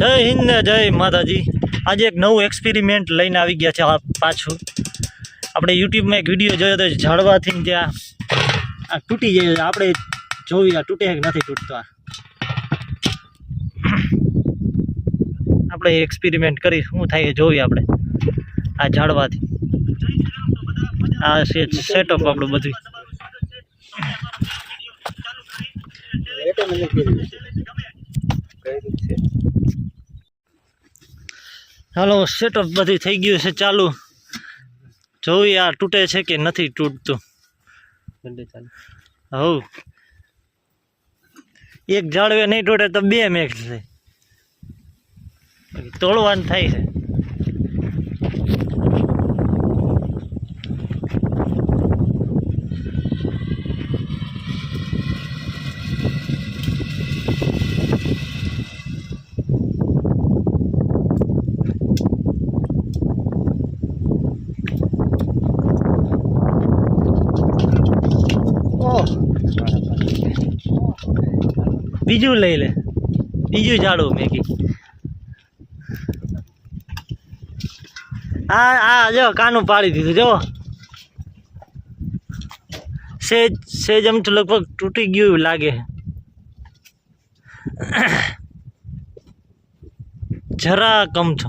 જય હિન્દ ને જય માતાજી। આજે એક નવું એક્સપેરિમેન્ટ લઈને આવી ગયા છે પાછું। આપણે યુટ્યુબમાં એક વિડીયો જોયો તો ઝાડવાથી ત્યાં આ તૂટી જાય, આપણે જોવી આ તૂટે કે નથી તૂટતો। આપણે એક્સપેરિમેન્ટ કરી શું થાય જોવી આપણે આ ઝાડવાથી। આ સેટઅપ આપણું બધું હાલો સેટઅપ બધું થઈ ગયું છે ચાલુ। જોઈ આ તૂટે છે કે નથી તૂટતું। હવ એક ઝાડવે નહીં તૂટે તો બે મેઘ છે, તોડવાનું થાય છે। બીજું લઈ લે, બીજું ઝાડવું મેગી। આ જો કાનું પાડી દીધું, જો સેજ એમ તો લગભગ તૂટી ગયું લાગે, જરા કમ છો।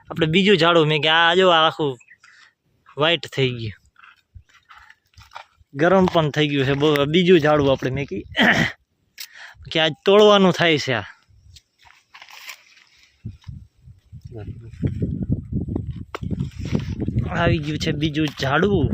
આપણે બીજું ઝાડવું મેગી, આ જો આખું વ્હાઈટ થઈ ગયું, ગરમ પણ થઈ ગયું છે બહુ। બીજું ઝાડવું આપણે મેકી કે આજ તોડવાનું થાય છે। આ આવી ગયું છે બીજું ઝાડવું।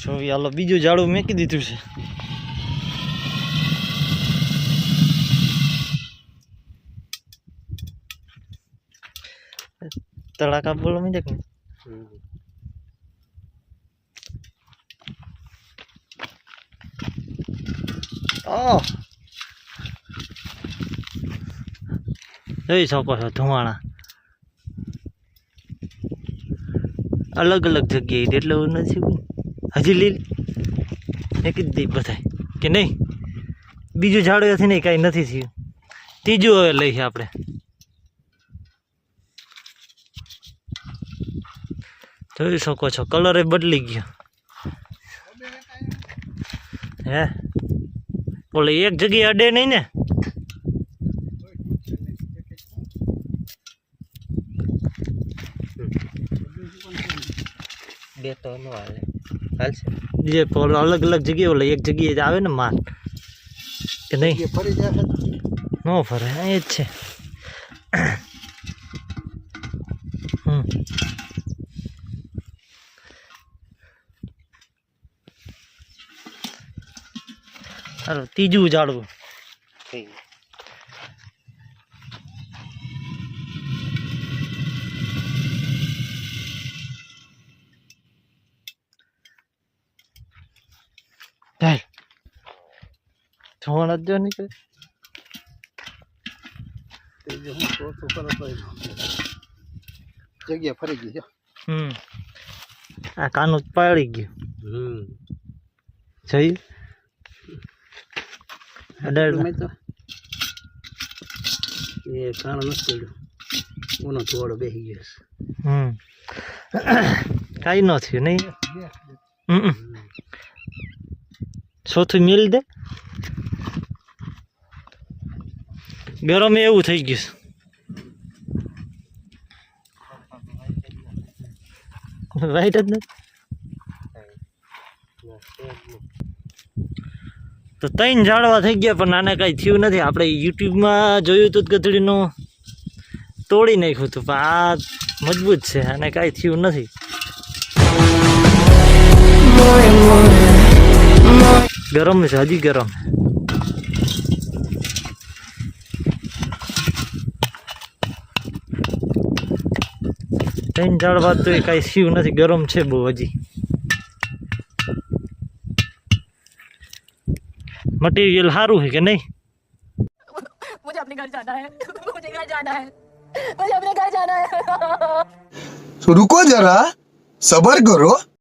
જોઈ હાલો બીજું ઝાડવું મેકી દીધું છે। તડાકા બોલો મી દેખ જોઈ શકો છો ધુમાડા અલગ અલગ જગ્યાએ, એટલે નથી હજી લીલ મેકી જ દઈ બધાય કે નહીં। બીજું ઝાડવાથી નહીં કાંઈ નથી થયું, ત્રીજું હવે લઈએ આપણે। જોઈ શકો છો કલર બદલી ગયો હે, બોલે એક જગ્યાએ અડે નહીં ને। બે તો ન હાલે, હાલશે જે અલગ અલગ જગ્યાએ ઓલે એક જગ્યાએ આવે ને માલ કે નહીં, ન ફરે એ જ છે। હાલો ત્રીજું ઝાડવું ધોવાના જ નીકળે। જગ્યા ફરી ગઈ છે। આ કાનું પાડી ગયું જોયું એ કાણો નથી પડ્યો, ઓનો થોડો બેસી ગયો છે। કાંઈ ન થયું નહીં, ચોથું મિલ દે ગરમ એવું થઈ ગયું છે, વાઈટ જ નથી તો ત્રણ ઝાડવા થઈ ગયા પણ આને કાંઈ થયું નથી। આપણે યુટ્યુબમાં જોયું હતું ગધડીનું તોડી નાખ્યું હતું, પણ આ મજબૂત છે, આને કાંઈ થયું નથી। ગરમ છે હજી ગરમ, ત્રણ ઝાડવા તો એ કાંઈ થયું નથી, ગરમ છે બહુ હજી। મટીરિયલ સારું છે કે નહીં? अपने घर जाना है मुझे घर जाना है मुझे अपने घर जाना है तो रुको जरा, सबर करो।